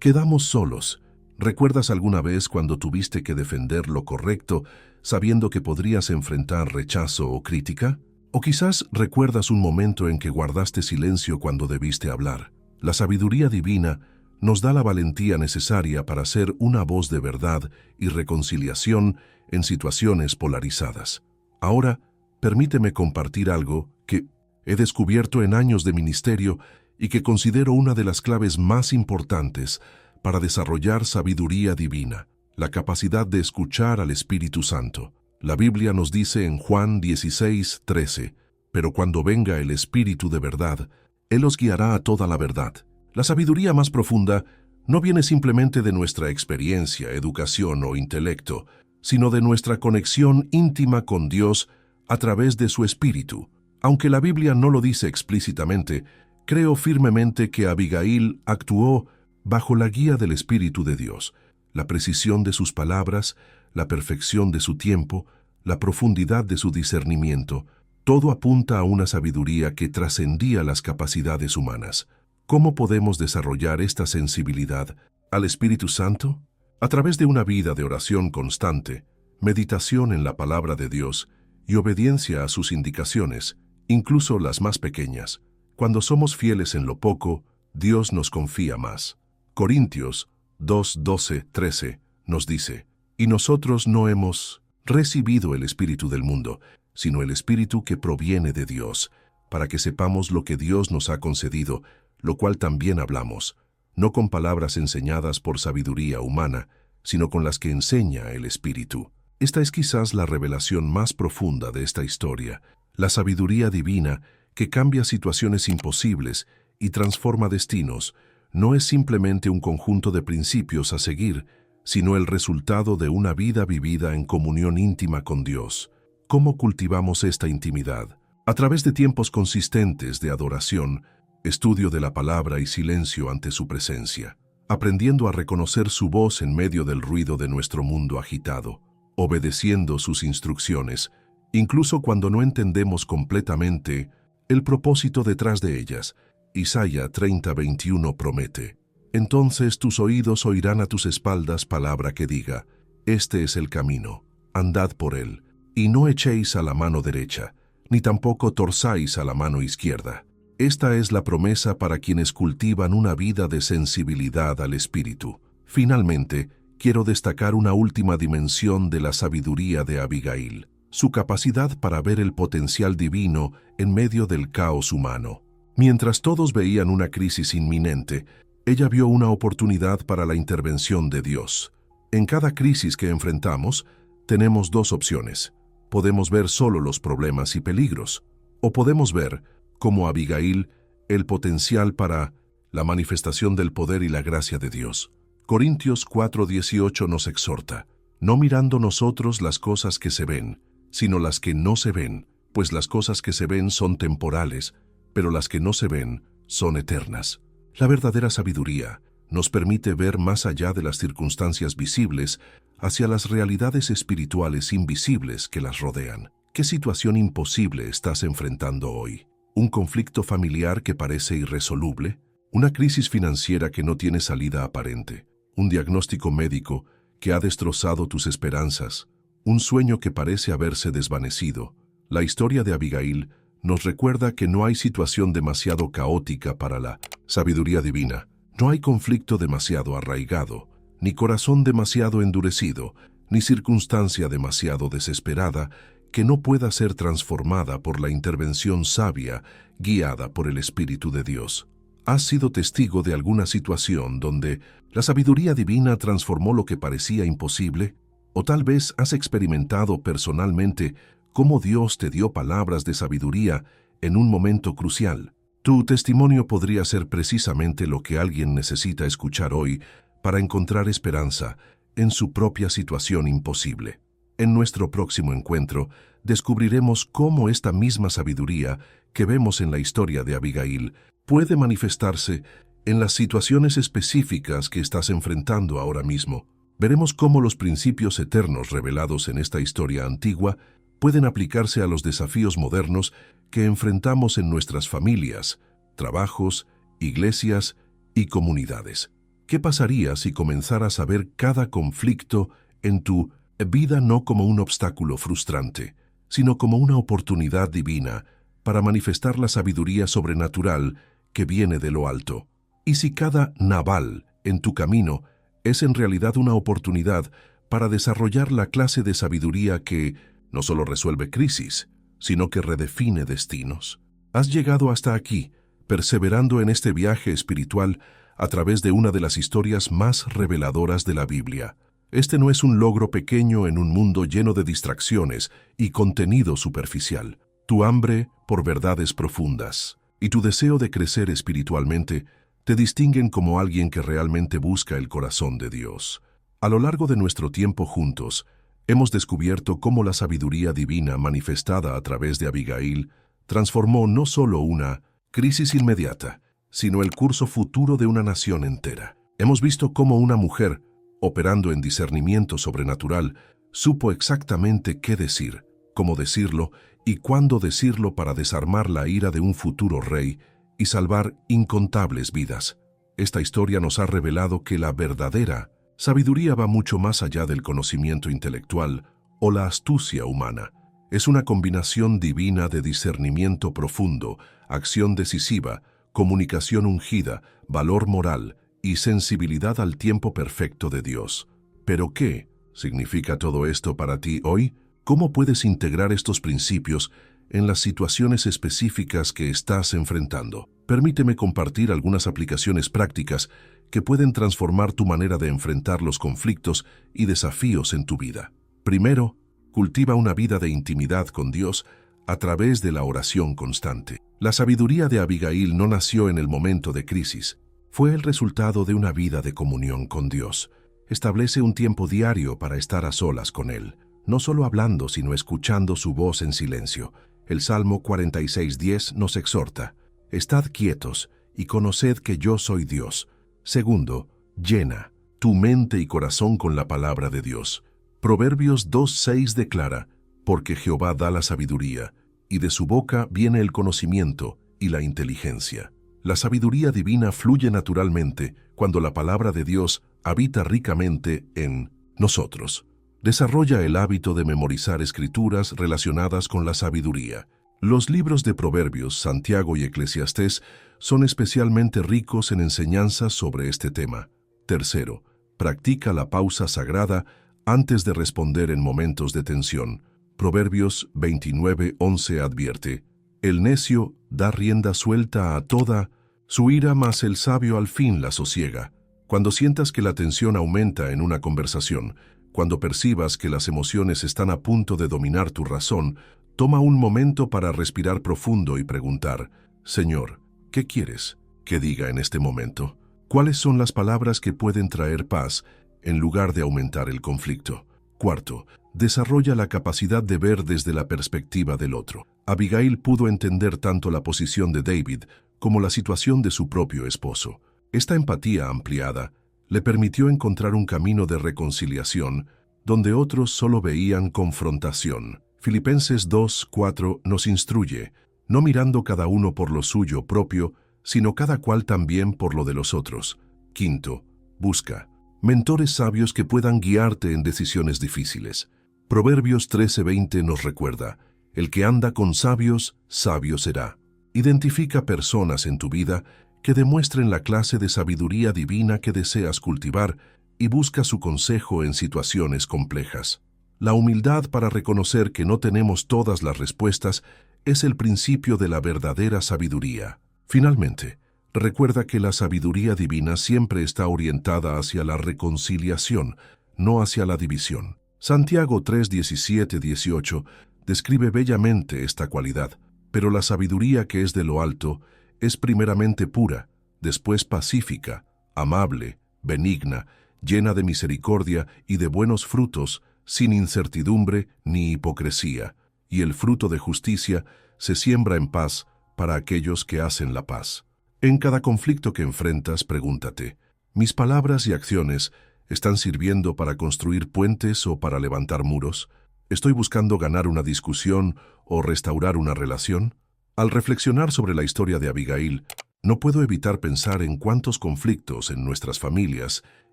quedamos solos. ¿Recuerdas alguna vez cuando tuviste que defender lo correcto, sabiendo que podrías enfrentar rechazo o crítica? O quizás recuerdas un momento en que guardaste silencio cuando debiste hablar. La sabiduría divina nos da la valentía necesaria para ser una voz de verdad y reconciliación en situaciones polarizadas. Ahora, permíteme compartir algo que he descubierto en años de ministerio y que considero una de las claves más importantes para desarrollar sabiduría divina: la capacidad de escuchar al Espíritu Santo. La Biblia nos dice en Juan 16:13: pero cuando venga el Espíritu de verdad, Él os guiará a toda la verdad. La sabiduría más profunda no viene simplemente de nuestra experiencia, educación o intelecto, sino de nuestra conexión íntima con Dios a través de su Espíritu. Aunque la Biblia no lo dice explícitamente, creo firmemente que Abigail actuó bajo la guía del Espíritu de Dios. La precisión de sus palabras, la perfección de su tiempo, la profundidad de su discernimiento, todo apunta a una sabiduría que trascendía las capacidades humanas. ¿Cómo podemos desarrollar esta sensibilidad al Espíritu Santo? A través de una vida de oración constante, meditación en la palabra de Dios y obediencia a sus indicaciones, incluso las más pequeñas. Cuando somos fieles en lo poco, Dios nos confía más. Corintios 2, 12, 13 nos dice: «Y nosotros no hemos recibido el espíritu del mundo, sino el espíritu que proviene de Dios, para que sepamos lo que Dios nos ha concedido, lo cual también hablamos, no con palabras enseñadas por sabiduría humana, sino con las que enseña el Espíritu». Esta es quizás la revelación más profunda de esta historia, la sabiduría divina que cambia situaciones imposibles y transforma destinos. No es simplemente un conjunto de principios a seguir, sino el resultado de una vida vivida en comunión íntima con Dios. ¿Cómo cultivamos esta intimidad? A través de tiempos consistentes de adoración, estudio de la palabra y silencio ante su presencia, aprendiendo a reconocer su voz en medio del ruido de nuestro mundo agitado, obedeciendo sus instrucciones, incluso cuando no entendemos completamente el propósito detrás de ellas. Isaías 30:21 promete: «Entonces tus oídos oirán a tus espaldas palabra que diga: este es el camino, andad por él, y no echéis a la mano derecha, ni tampoco torzáis a la mano izquierda». Esta es la promesa para quienes cultivan una vida de sensibilidad al Espíritu. Finalmente, quiero destacar una última dimensión de la sabiduría de Abigail: su capacidad para ver el potencial divino en medio del caos humano. Mientras todos veían una crisis inminente, ella vio una oportunidad para la intervención de Dios. En cada crisis que enfrentamos, tenemos dos opciones. Podemos ver solo los problemas y peligros, o podemos ver, como Abigail, el potencial para la manifestación del poder y la gracia de Dios. Corintios 4:18 nos exhorta: «No mirando nosotros las cosas que se ven, sino las que no se ven, pues las cosas que se ven son temporales, pero las que no se ven son eternas». La verdadera sabiduría nos permite ver más allá de las circunstancias visibles hacia las realidades espirituales invisibles que las rodean. ¿Qué situación imposible estás enfrentando hoy? ¿Un conflicto familiar que parece irresoluble? ¿Una crisis financiera que no tiene salida aparente? ¿Un diagnóstico médico que ha destrozado tus esperanzas? ¿Un sueño que parece haberse desvanecido? La historia de Abigail nos recuerda que no hay situación demasiado caótica para la sabiduría divina. No hay conflicto demasiado arraigado, ni corazón demasiado endurecido, ni circunstancia demasiado desesperada que no pueda ser transformada por la intervención sabia guiada por el Espíritu de Dios. ¿Has sido testigo de alguna situación donde la sabiduría divina transformó lo que parecía imposible? ¿O tal vez has experimentado personalmente cómo Dios te dio palabras de sabiduría en un momento crucial? Tu testimonio podría ser precisamente lo que alguien necesita escuchar hoy para encontrar esperanza en su propia situación imposible. En nuestro próximo encuentro, descubriremos cómo esta misma sabiduría que vemos en la historia de Abigail puede manifestarse en las situaciones específicas que estás enfrentando ahora mismo. Veremos cómo los principios eternos revelados en esta historia antigua pueden aplicarse a los desafíos modernos que enfrentamos en nuestras familias, trabajos, iglesias y comunidades. ¿Qué pasaría si comenzaras a ver cada conflicto en tu vida no como un obstáculo frustrante, sino como una oportunidad divina para manifestar la sabiduría sobrenatural que viene de lo alto? ¿Y si cada naval en tu camino es en realidad una oportunidad para desarrollar la clase de sabiduría que no solo resuelve crisis, sino que redefine destinos? Has llegado hasta aquí, perseverando en este viaje espiritual a través de una de las historias más reveladoras de la Biblia. Este no es un logro pequeño en un mundo lleno de distracciones y contenido superficial. Tu hambre por verdades profundas y tu deseo de crecer espiritualmente te distinguen como alguien que realmente busca el corazón de Dios. A lo largo de nuestro tiempo juntos, hemos descubierto cómo la sabiduría divina manifestada a través de Abigail transformó no solo una crisis inmediata, sino el curso futuro de una nación entera. Hemos visto cómo una mujer, operando en discernimiento sobrenatural, supo exactamente qué decir, cómo decirlo y cuándo decirlo para desarmar la ira de un futuro rey y salvar incontables vidas. Esta historia nos ha revelado que la verdadera sabiduría va mucho más allá del conocimiento intelectual o la astucia humana. Es una combinación divina de discernimiento profundo, acción decisiva, comunicación ungida, valor moral y sensibilidad al tiempo perfecto de Dios. ¿Pero qué significa todo esto para ti hoy? ¿Cómo puedes integrar estos principios en las situaciones específicas que estás enfrentando? Permíteme compartir algunas aplicaciones prácticas que pueden transformar tu manera de enfrentar los conflictos y desafíos en tu vida. Primero, cultiva una vida de intimidad con Dios a través de la oración constante. La sabiduría de Abigail no nació en el momento de crisis, fue el resultado de una vida de comunión con Dios. Establece un tiempo diario para estar a solas con Él, no solo hablando, sino escuchando su voz en silencio. El Salmo 46:10 nos exhorta: «Estad quietos y conoced que yo soy Dios». Segundo, llena tu mente y corazón con la palabra de Dios. Proverbios 2:6 declara: «Porque Jehová da la sabiduría, y de su boca viene el conocimiento y la inteligencia». La sabiduría divina fluye naturalmente cuando la palabra de Dios habita ricamente en nosotros. Desarrolla el hábito de memorizar escrituras relacionadas con la sabiduría. Los libros de Proverbios, Santiago y Eclesiastés son especialmente ricos en enseñanzas sobre este tema. Tercero, practica la pausa sagrada antes de responder en momentos de tensión. Proverbios 29:11 advierte: «El necio da rienda suelta a toda su ira, mas el sabio al fin la sosiega». Cuando sientas que la tensión aumenta en una conversación, cuando percibas que las emociones están a punto de dominar tu razón, toma un momento para respirar profundo y preguntar: «Señor, ¿qué quieres que diga en este momento? ¿Cuáles son las palabras que pueden traer paz en lugar de aumentar el conflicto?» Cuarto, desarrolla la capacidad de ver desde la perspectiva del otro. Abigail pudo entender tanto la posición de David como la situación de su propio esposo. Esta empatía ampliada le permitió encontrar un camino de reconciliación donde otros solo veían confrontación. Filipenses 2:4 nos instruye: «No mirando cada uno por lo suyo propio, sino cada cual también por lo de los otros». Quinto, busca mentores sabios que puedan guiarte en decisiones difíciles. Proverbios 13:20 nos recuerda: «El que anda con sabios, sabio será». Identifica personas en tu vida que demuestren la clase de sabiduría divina que deseas cultivar y busca su consejo en situaciones complejas. La humildad para reconocer que no tenemos todas las respuestas es el principio de la verdadera sabiduría. Finalmente, recuerda que la sabiduría divina siempre está orientada hacia la reconciliación, no hacia la división. Santiago 3:17-18 describe bellamente esta cualidad: «Pero la sabiduría que es de lo alto es primeramente pura, después pacífica, amable, benigna, llena de misericordia y de buenos frutos, sin incertidumbre ni hipocresía, y el fruto de justicia se siembra en paz para aquellos que hacen la paz». En cada conflicto que enfrentas, pregúntate: ¿mis palabras y acciones están sirviendo para construir puentes o para levantar muros? ¿Estoy buscando ganar una discusión o restaurar una relación? Al reflexionar sobre la historia de Abigail, no puedo evitar pensar en cuántos conflictos en nuestras familias,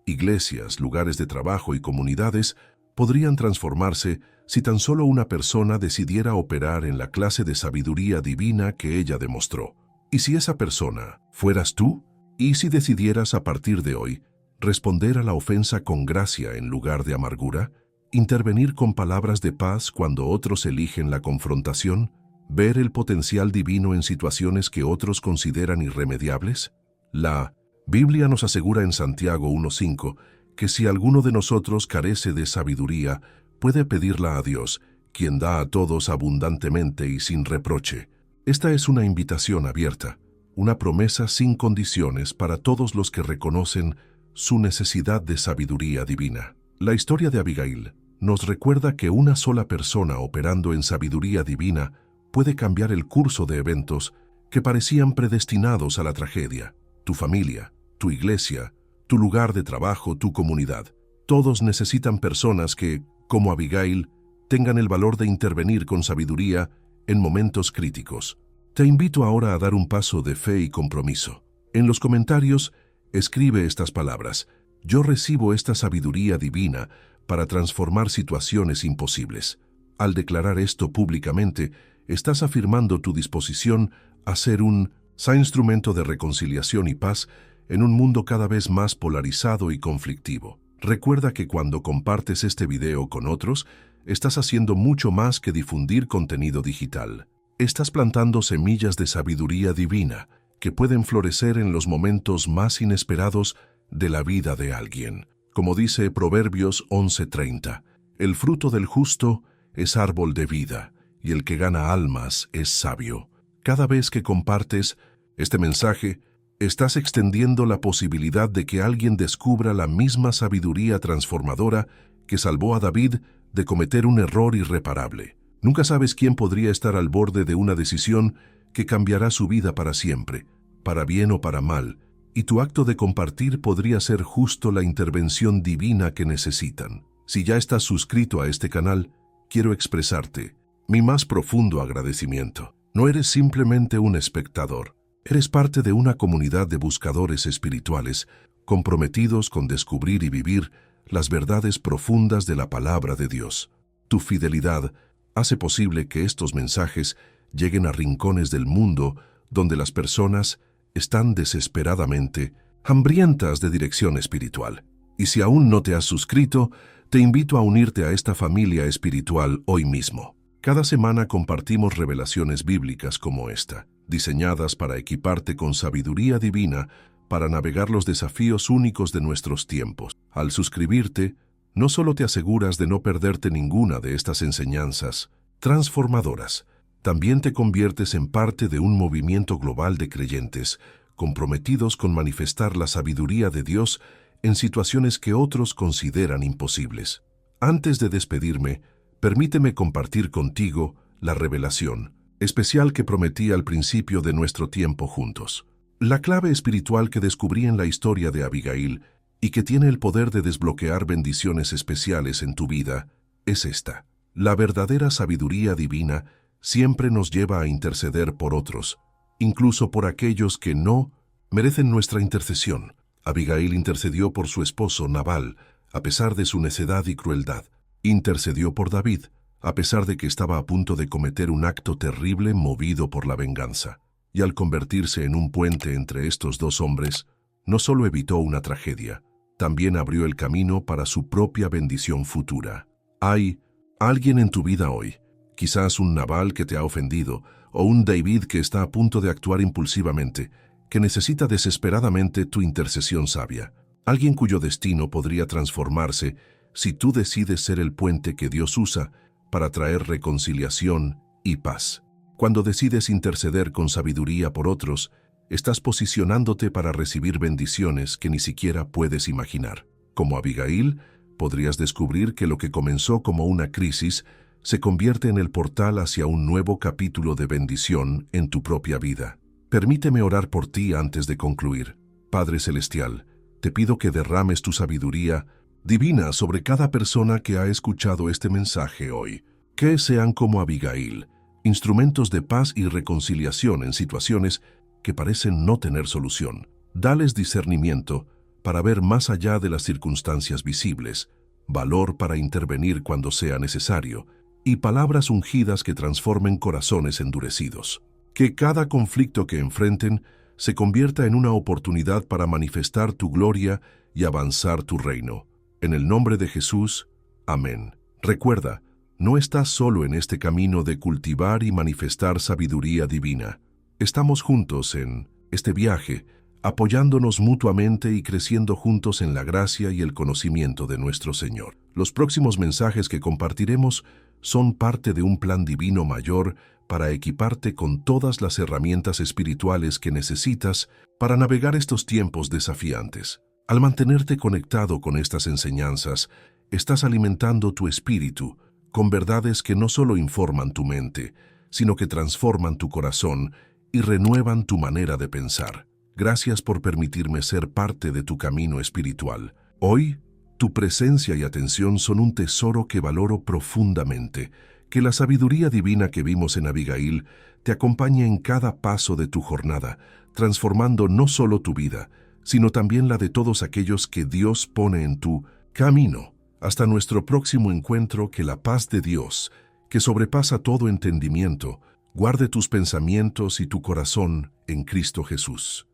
iglesias, lugares de trabajo y comunidades podrían transformarse si tan solo una persona decidiera operar en la clase de sabiduría divina que ella demostró. ¿Y si esa persona fueras tú? ¿Y si decidieras a partir de hoy responder a la ofensa con gracia en lugar de amargura? ¿Intervenir con palabras de paz cuando otros eligen la confrontación? ¿Ver el potencial divino en situaciones que otros consideran irremediables? La Biblia nos asegura en Santiago 1:5 que si alguno de nosotros carece de sabiduría, puede pedirla a Dios, quien da a todos abundantemente y sin reproche. Esta es una invitación abierta, una promesa sin condiciones para todos los que reconocen su necesidad de sabiduría divina. La historia de Abigail nos recuerda que una sola persona operando en sabiduría divina puede cambiar el curso de eventos que parecían predestinados a la tragedia. Tu familia, tu iglesia, tu lugar de trabajo, tu comunidad. Todos necesitan personas que, como Abigail, tengan el valor de intervenir con sabiduría en momentos críticos. Te invito ahora a dar un paso de fe y compromiso. En los comentarios, escribe estas palabras: yo recibo esta sabiduría divina para transformar situaciones imposibles. Al declarar esto públicamente, estás afirmando tu disposición a ser un instrumento de reconciliación y paz en un mundo cada vez más polarizado y conflictivo. Recuerda que cuando compartes este video con otros, estás haciendo mucho más que difundir contenido digital. Estás plantando semillas de sabiduría divina que pueden florecer en los momentos más inesperados de la vida de alguien. Como dice Proverbios 11:30, el fruto del justo es árbol de vida, y el que gana almas es sabio. Cada vez que compartes este mensaje, estás extendiendo la posibilidad de que alguien descubra la misma sabiduría transformadora que salvó a David de cometer un error irreparable. Nunca sabes quién podría estar al borde de una decisión que cambiará su vida para siempre, para bien o para mal, y tu acto de compartir podría ser justo la intervención divina que necesitan. Si ya estás suscrito a este canal, quiero expresarte mi más profundo agradecimiento. No eres simplemente un espectador, eres parte de una comunidad de buscadores espirituales comprometidos con descubrir y vivir las verdades profundas de la palabra de Dios. Tu fidelidad hace posible que estos mensajes lleguen a rincones del mundo donde las personas están desesperadamente hambrientas de dirección espiritual. Y si aún no te has suscrito, te invito a unirte a esta familia espiritual hoy mismo. Cada semana compartimos revelaciones bíblicas como esta, diseñadas para equiparte con sabiduría divina para navegar los desafíos únicos de nuestros tiempos. Al suscribirte, no solo te aseguras de no perderte ninguna de estas enseñanzas transformadoras, también te conviertes en parte de un movimiento global de creyentes comprometidos con manifestar la sabiduría de Dios en situaciones que otros consideran imposibles. Antes de despedirme, permíteme compartir contigo la revelación especial que prometí al principio de nuestro tiempo juntos. La clave espiritual que descubrí en la historia de Abigail y que tiene el poder de desbloquear bendiciones especiales en tu vida es esta. La verdadera sabiduría divina siempre nos lleva a interceder por otros, incluso por aquellos que no merecen nuestra intercesión. Abigail intercedió por su esposo Nabal, a pesar de su necedad y crueldad. Intercedió por David, a pesar de que estaba a punto de cometer un acto terrible movido por la venganza. Y al convertirse en un puente entre estos dos hombres, no solo evitó una tragedia, también abrió el camino para su propia bendición futura. Hay alguien en tu vida hoy, quizás un Nabal que te ha ofendido, o un David que está a punto de actuar impulsivamente, que necesita desesperadamente tu intercesión sabia. Alguien cuyo destino podría transformarse si tú decides ser el puente que Dios usa para traer reconciliación y paz. Cuando decides interceder con sabiduría por otros, estás posicionándote para recibir bendiciones que ni siquiera puedes imaginar. Como Abigail, podrías descubrir que lo que comenzó como una crisis se convierte en el portal hacia un nuevo capítulo de bendición en tu propia vida. Permíteme orar por ti antes de concluir. Padre Celestial, te pido que derrames tu sabiduría divina sobre cada persona que ha escuchado este mensaje hoy. Que sean como Abigail, instrumentos de paz y reconciliación en situaciones que parecen no tener solución. Dales discernimiento para ver más allá de las circunstancias visibles, valor para intervenir cuando sea necesario, y palabras ungidas que transformen corazones endurecidos. Que cada conflicto que enfrenten se convierta en una oportunidad para manifestar tu gloria y avanzar tu reino. En el nombre de Jesús, amén. Recuerda, no estás solo en este camino de cultivar y manifestar sabiduría divina. Estamos juntos en este viaje, apoyándonos mutuamente y creciendo juntos en la gracia y el conocimiento de nuestro Señor. Los próximos mensajes que compartiremos son parte de un plan divino mayor para equiparte con todas las herramientas espirituales que necesitas para navegar estos tiempos desafiantes. Al mantenerte conectado con estas enseñanzas, estás alimentando tu espíritu con verdades que no solo informan tu mente, sino que transforman tu corazón y renuevan tu manera de pensar. Gracias por permitirme ser parte de tu camino espiritual. Hoy, tu presencia y atención son un tesoro que valoro profundamente. Que la sabiduría divina que vimos en Abigail te acompañe en cada paso de tu jornada, transformando no solo tu vida, sino también la de todos aquellos que Dios pone en tu camino. Hasta nuestro próximo encuentro, que la paz de Dios, que sobrepasa todo entendimiento, guarde tus pensamientos y tu corazón en Cristo Jesús.